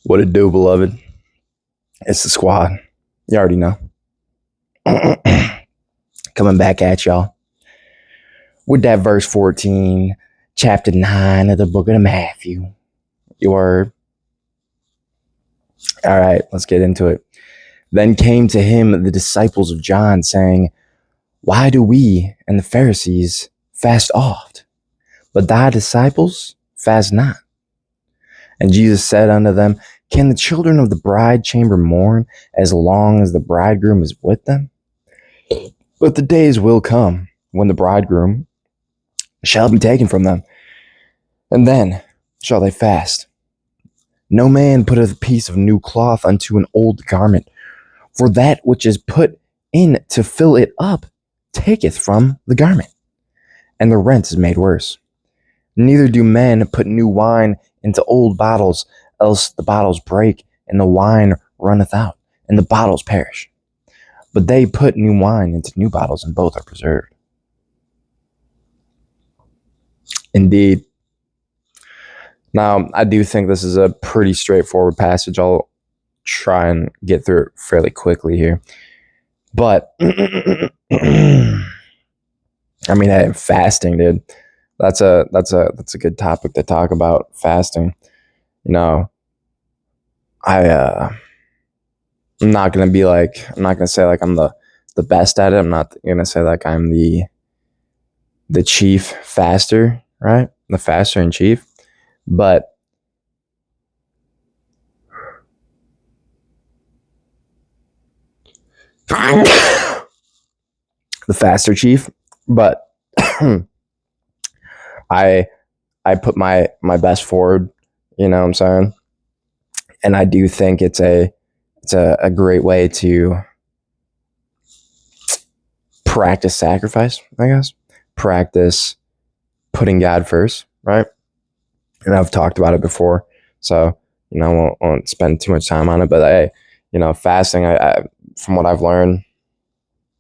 What it do, beloved? It's the squad. You already know. Coming back at y'all with that verse 14, chapter 9 of the book of Matthew. You heard? All right, let's get into it. Then came to him the disciples of John, saying, Why do we and the Pharisees fast oft, but thy disciples fast not? And Jesus said unto them, Can the children of the bride chamber mourn as long as the bridegroom is with them? But the days will come when the bridegroom shall be taken from them, and then shall they fast. No man putteth a piece of new cloth unto an old garment, for that which is put in to fill it up taketh from the garment, and the rent is made worse. Neither do men put new wine into old bottles, else the bottles break, and the wine runneth out, and the bottles perish. But they put new wine into new bottles, and both are preserved. Indeed. Now, I do think this is a pretty straightforward passage. I'll try and get through it fairly quickly here. But, I mean, hey, fasting, dude. That's a good topic to talk about, fasting. You know, I'm not going to say like I'm the best at it. I'm not going to say like I'm the chief faster, right? The faster in chief. But the faster chief, but I put my best forward, you know what I'm saying? And I do think it's a great way to practice sacrifice, I guess. Practice putting God first, right? And I've talked about it before, so I won't spend too much time on it. But fasting, I from what I've learned,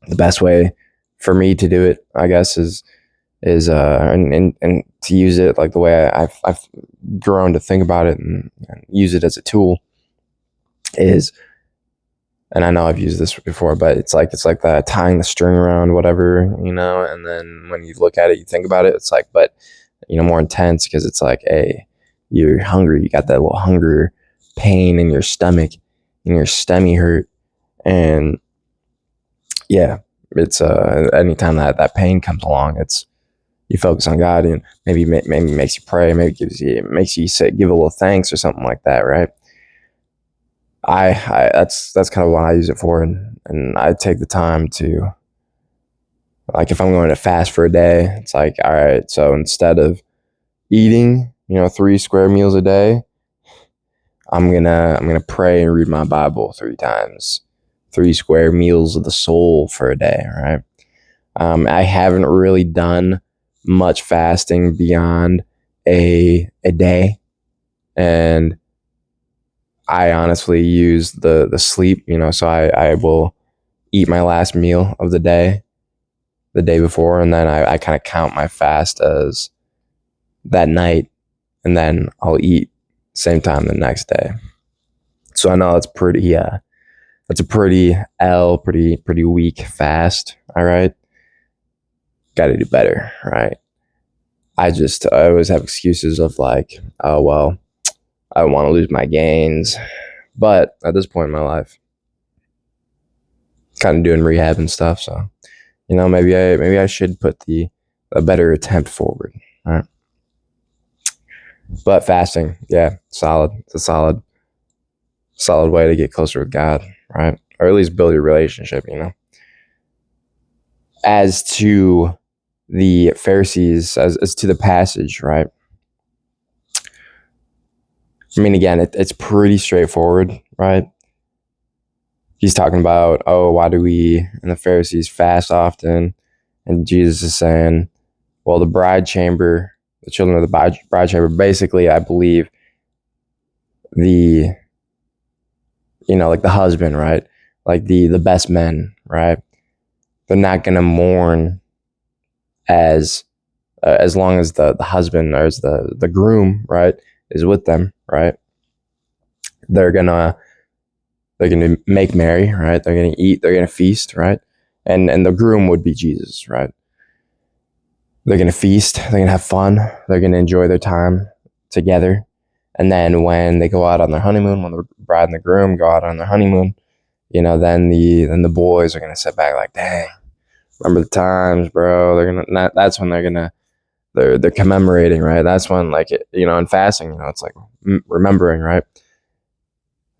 the best way for me to do it, I guess, is and to use it like the way I've grown to think about it and use it as a tool is, and I know I've used this before, but it's like that tying the string around whatever, and then when you look at it, you think about it, it's like, but more intense because it's like, hey, you're hungry, you got that little hunger pain in your stomach, and your stomach hurt, and yeah, it's anytime that pain comes along, it's you focus on God, and maybe makes you pray, maybe makes you say, give a little thanks or something like that, right? I that's kind of what I use it for, and I take the time to, like, if I'm going to fast for a day, it's like, all right, so instead of eating 3 square meals a day, I'm gonna pray and read my Bible 3 times, 3 square meals of the soul for a day, right? I haven't really done much fasting beyond a day, and I honestly use the sleep, so I will eat my last meal of the day before, and then I kind of count my fast as that night, and then I'll eat same time the next day. So I know that's a pretty weak fast. All right, got to do better, right? I always have excuses of like, oh well, I don't want to lose my gains, but at this point in my life, kind of doing rehab and stuff, so maybe I should put a better attempt forward. All right. But fasting, yeah, solid. It's a solid way to get closer with God, right? Or at least build your relationship, As to the Pharisees, as to the passage, right? I mean, again, it's pretty straightforward, right? He's talking about, oh, why do we and the Pharisees fast often? And Jesus is saying, well, the children of the bride chamber, basically, I believe like the husband, right? Like the best men, right? They're not going to mourn as long as the husband, or as the groom, right, is with them, right? They're gonna make merry, right? They're gonna eat, they're gonna feast, right? And the groom would be Jesus, right? They're gonna feast, they're gonna have fun, they're gonna enjoy their time together. And then when they go out on their honeymoon, when the bride and the groom go out on their honeymoon, then the boys are gonna sit back like, dang, remember the times, bro. That's when they're commemorating, right? That's when, like, in fasting, it's like remembering, right?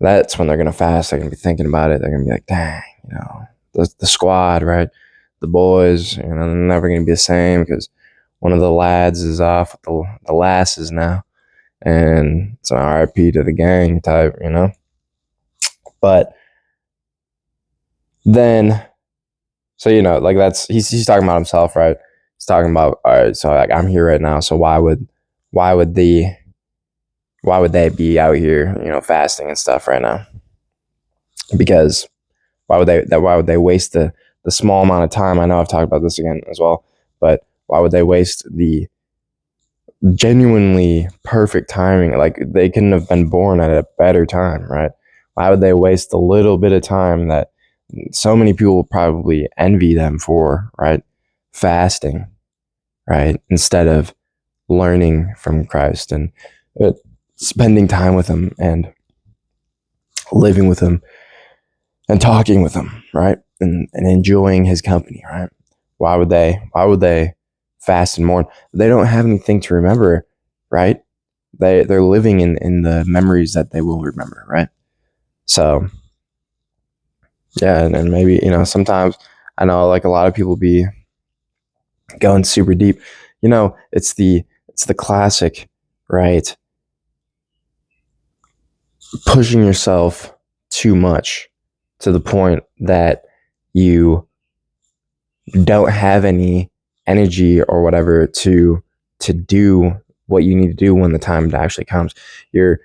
That's when they're gonna fast. They're gonna be thinking about it. They're gonna be like, dang, the squad, right? The boys, they're never gonna be the same because one of the lads is off with the lasses now, and it's an RIP to the gang type, But then, so like that's he's talking about himself, right? He's talking about, all right, so like I'm here right now, so why would they be out here, fasting and stuff right now? Because why would they waste the small amount of time? I know I've talked about this again as well, but why would they waste the genuinely perfect timing? Like, they couldn't have been born at a better time, right? Why would they waste a little bit of time that so many people probably envy them for, right? Fasting, right? Instead of learning from Christ and spending time with him and living with him and talking with him, right? And enjoying his company, right? Why would they fast and mourn? They don't have anything to remember, right? They're living in the memories that they will remember, right? So yeah, and maybe, sometimes I know, like, a lot of people be going super deep. It's the classic, right? Pushing yourself too much to the point that you don't have any energy or whatever to do what you need to do when the time actually comes. You're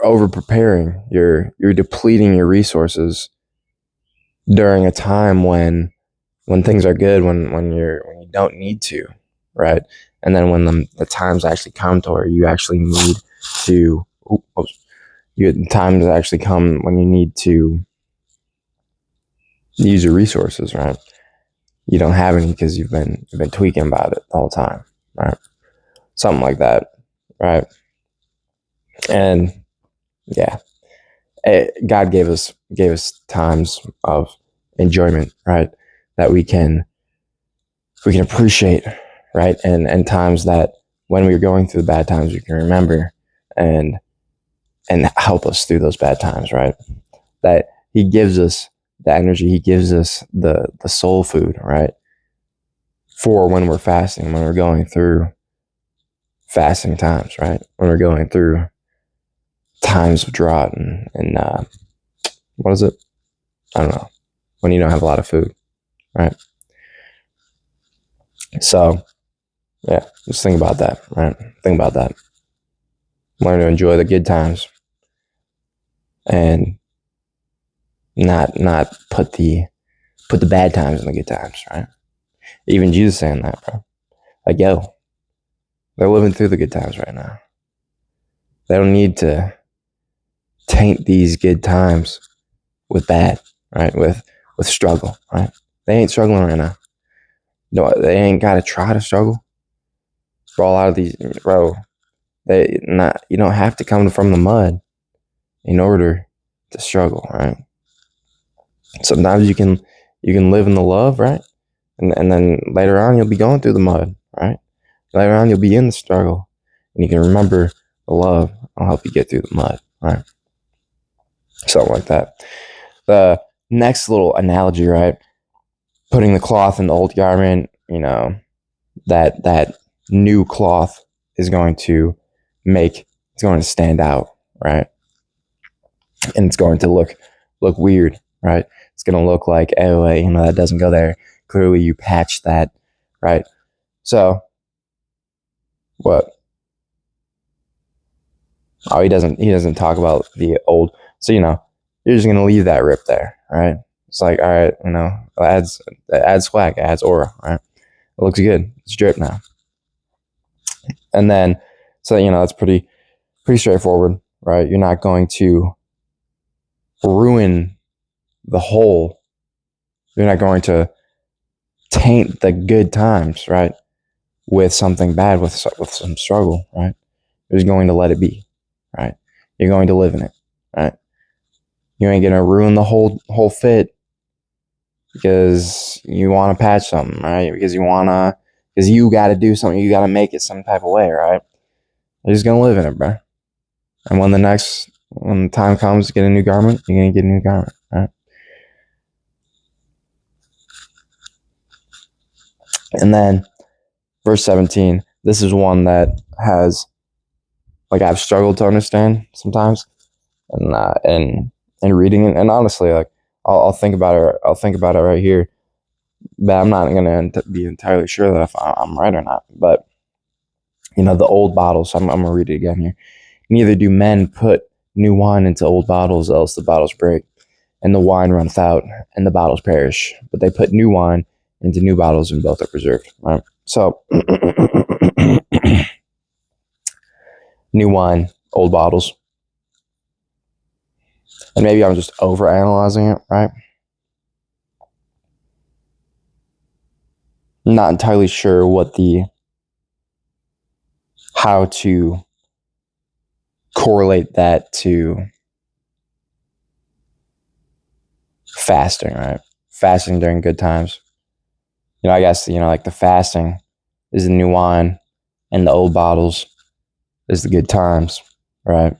over preparing. You're depleting your resources during a time when things are good, when you don't need to, right? And then when the times actually come to where you actually need to, the times actually come when you need to use your resources, right? You don't have any because you've been tweaking about it the whole time, right? Something like that, right? And yeah, God gave us times of enjoyment, right? That we can appreciate, right? And times that when we were going through the bad times, we can remember and help us through those bad times, right? That He gives us the energy, He gives us the soul food, right? For when we're fasting, when we're going through fasting times, right? When we're going through times of drought and what is it? I don't know. When you don't have a lot of food, right? So yeah, just think about that, right? Think about that. Learn to enjoy the good times and not put the bad times in the good times, right? Even Jesus saying that, bro. Like, yo, they're living through the good times right now. They don't need to taint these good times with bad, right? With struggle, right? They ain't struggling right now. No, they ain't got to try to struggle. For a lot of these, bro, you don't have to come from the mud in order to struggle, right? Sometimes you can live in the love, right? And then later on you'll be going through the mud, right? Later on you'll be in the struggle, and you can remember the love. I'll help you get through the mud, right? Something like that. The next little analogy, right? Putting the cloth in the old garment, that new cloth is going to stand out, right? And it's going to look weird, right? It's going to look like, oh, that doesn't go there. Clearly you patched that, right? So what? Oh, he doesn't talk about the old. So, you're just going to leave that rip there, right? It's like, all right, it adds swag, it adds aura, right? It looks good. It's drip now. And then, so, that's pretty straightforward. right? You're not going to ruin the whole. You're not going to taint the good times, right? With something bad, with some struggle, right? You're just going to let it be, right? You're going to live in it, right? You ain't gonna ruin the whole fit because you want to patch something, right? Because you got to do something. You got to make it some type of way, right? You're just gonna live in it, bro. And when the time comes to get a new garment, you're gonna get a new garment, right? And then verse 17. This is one that has, like, I've struggled to understand sometimes, and reading it. And honestly, like, I'll think about it. I'll think about it right here, but I'm not gonna be entirely sure that if I'm right or not. But the old bottles. I'm gonna read it again here. Neither do men put new wine into old bottles, else the bottles break, and the wine runneth out, and the bottles perish. But they put new wine into new bottles, and both are preserved. Right. So, new wine, old bottles. And maybe I'm just overanalyzing it, right? I'm not entirely sure how to correlate that to fasting, right? Fasting during good times. I guess, like the fasting is the new wine and the old bottles is the good times, right?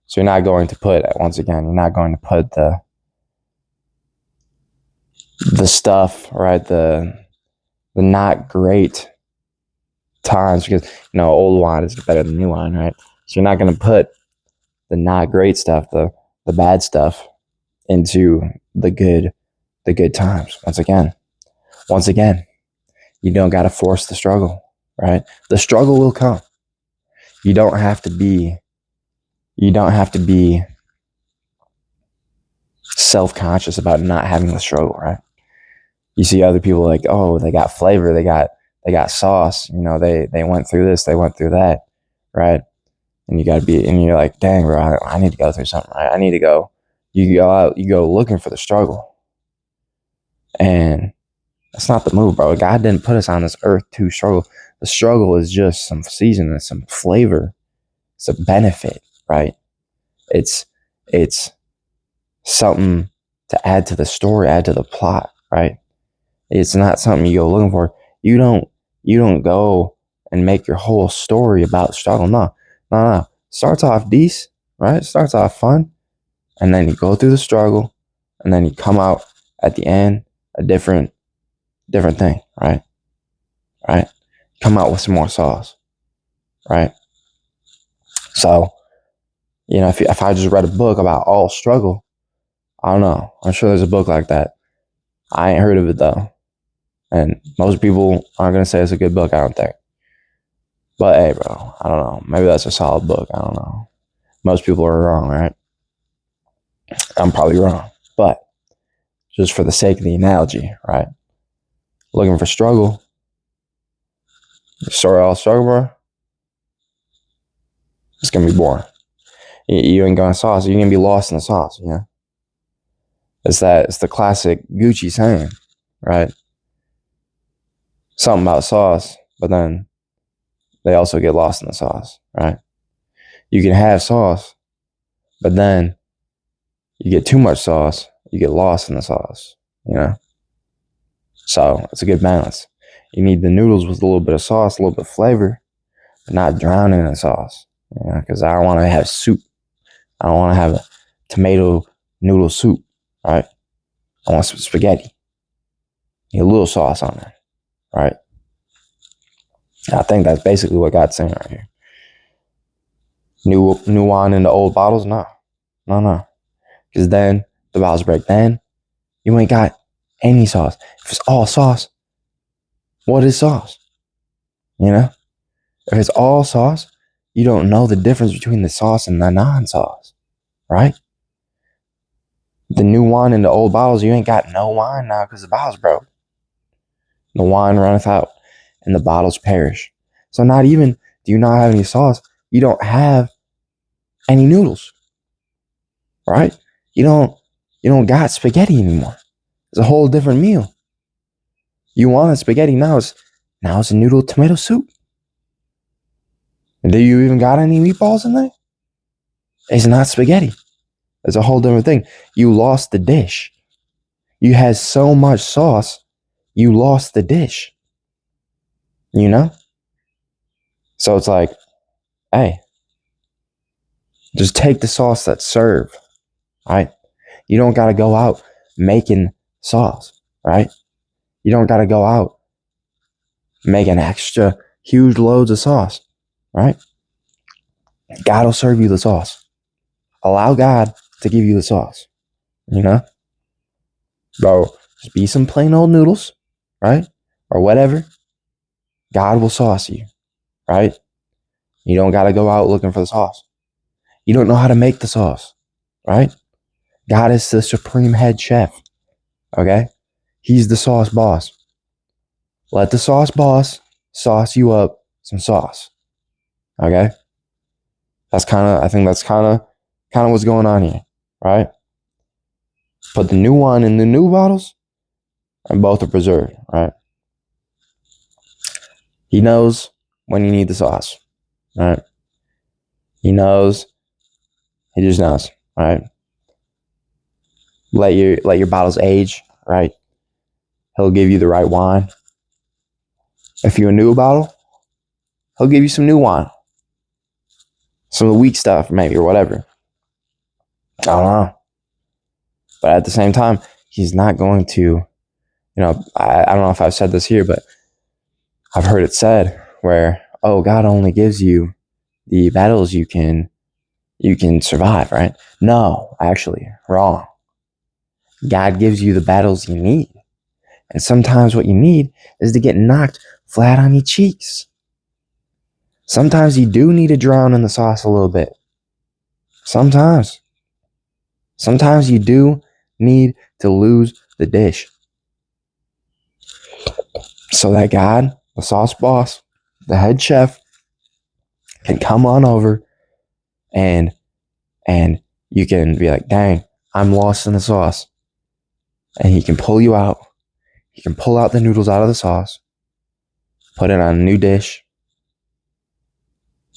So you're not going to put, once again, you're not going to put the stuff, right? The not great times, because, old wine is better than new wine, right? So you're not going to put the not great stuff, the bad stuff into the good times. Once again, you don't got to force the struggle, right? The struggle will come. You don't have to be self-conscious about not having the struggle, right? You see other people like, oh, they got flavor, they got sauce, they went through this, they went through that, right? And you're like, dang, bro, I need to go through something, right? I need to go. You go out, you go looking for the struggle. And that's not the move, bro. God didn't put us on this earth to struggle. The struggle is just some seasoning, some flavor. It's a benefit, right? It's something to add to the story, add to the plot, right? It's not something you go looking for. You don't go and make your whole story about struggle. No. Starts off decent, right? Starts off fun, and then you go through the struggle, and then you come out at the end a different thing, right? Right? Come out with some more sauce, right? So, if I just read a book about all struggle, I don't know. I'm sure there's a book like that. I ain't heard of it though. And most people aren't going to say it's a good book, I don't think. But hey, bro, I don't know. Maybe that's a solid book. I don't know. Most people are wrong, right? I'm probably wrong. But just for the sake of the analogy, right? Looking for struggle. Story all struggle, bro. It's going to be boring. You ain't going to sauce. You're going to be lost in the sauce, It's the classic Gucci saying, right? Something about sauce, but then they also get lost in the sauce, right? You can have sauce, but then you get too much sauce, you get lost in the sauce, So it's a good balance. You need the noodles with a little bit of sauce, a little bit of flavor, but not drowning in the sauce, because I don't want to have soup. I don't want to have a tomato noodle soup, right? I want some spaghetti. Need a little sauce on there, right? I think that's basically what God's saying right here. New wine in the old bottles? No. Because then the bottles break. Then you ain't got any sauce. If it's all sauce, what is sauce? If it's all sauce, you don't know the difference between the sauce and the non-sauce, right? The new wine in the old bottles, you ain't got no wine now because the bottles broke. The wine runneth out and the bottles perish. So not even do you not have any sauce, you don't have any noodles, right? You don't got spaghetti anymore. It's a whole different meal. You want a spaghetti now? It's a noodle tomato soup. And do you even got any meatballs in there? It's not spaghetti. It's a whole different thing. You lost the dish. You had so much sauce, you lost the dish. You know? So it's like, hey, just take the sauce that's served, right? You don't got to go out making sauce, right? You don't got to go out making extra huge loads of sauce, right? God will serve you the sauce. Allow God to give you the sauce, you know? Bro, just be some plain old noodles, right? Or whatever. God will sauce you, right? You don't got to go out looking for the sauce. You don't know how to make the sauce, right? God is the supreme head chef, okay? He's the sauce boss. Let the sauce boss sauce you up some sauce, okay? I think that's kind of what's going on here, right? Put the new one in the new bottles, and both are preserved, right? He knows when you need the sauce, right? He knows. He just knows, right? Let your bottles age, right? He'll give you the right wine. If you're a new bottle, he'll give you some new wine. Some of the weak stuff, maybe, or whatever. I don't know. But at the same time, he's not going to, I don't know if I've said this here, but I've heard it said where, oh, God only gives you the battles you can survive, right? No, actually, wrong. God gives you the battles you need. And sometimes what you need is to get knocked flat on your cheeks. Sometimes you do need to drown in the sauce a little bit. Sometimes you do need to lose the dish. So that God, the sauce boss, the head chef, can come on over and you can be like, dang, I'm lost in the sauce. And he can pull you out. He can pull out the noodles out of the sauce, put it on a new dish,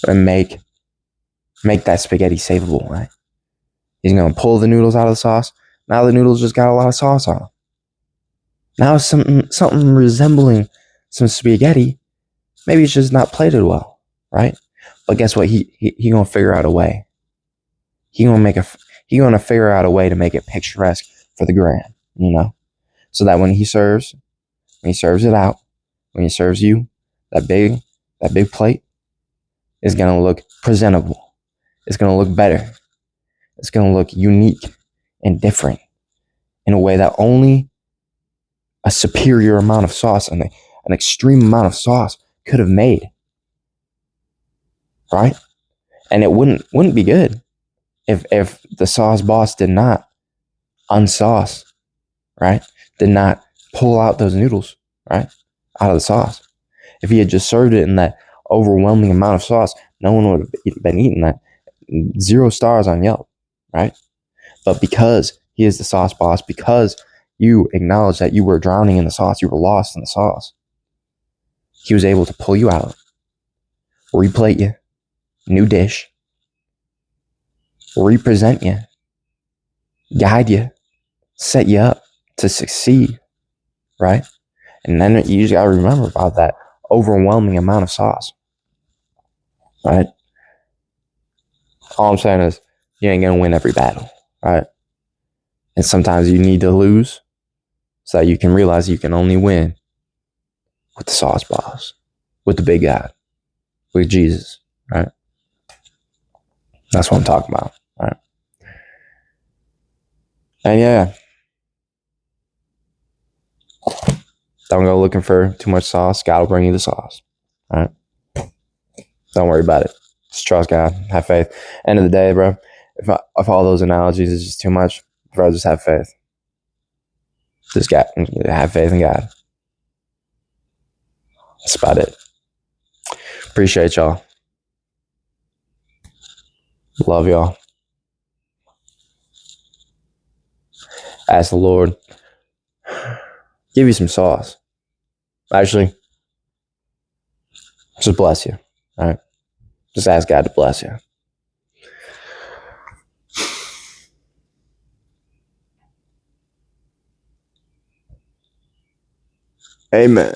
and make that spaghetti savable, right? He's going to pull the noodles out of the sauce. Now the noodles just got a lot of sauce on them. Now it's something resembling some spaghetti. Maybe it's just not plated well, right? But guess what? He gonna figure out a way. He gonna figure out a way to make it picturesque for the gram, so that when he serves it out, when he serves you that big plate, is gonna look presentable. It's gonna look better. It's gonna look unique and different in a way that only a superior amount of sauce and an extreme amount of sauce could have made, right? And it wouldn't be good if the sauce boss did not unsauce, right? Did not pull out those noodles, right, out of the sauce. If he had just served it in that overwhelming amount of sauce, no one would have been eating that. 0 stars on Yelp, right? But because he is the sauce boss, because you acknowledge that you were drowning in the sauce, you were lost in the sauce, he was able to pull you out, replate you, new dish, represent you, guide you, set you up to succeed, right? And then you just got to remember about that overwhelming amount of sauce, right? All I'm saying is you ain't going to win every battle, right? And sometimes you need to lose so that you can realize you can only win with the sauce boss, with the big guy, with Jesus, right? That's what I'm talking about, right? And yeah, don't go looking for too much sauce. God will bring you the sauce, right? Don't worry about it. Just trust God. Have faith. End of the day, bro, if all those analogies is just too much, bro, just have faith. Just have faith in God. That's about it. Appreciate y'all. Love y'all. Ask the Lord, give you some sauce. Actually, just bless you. All right. Just ask God to bless you. Amen.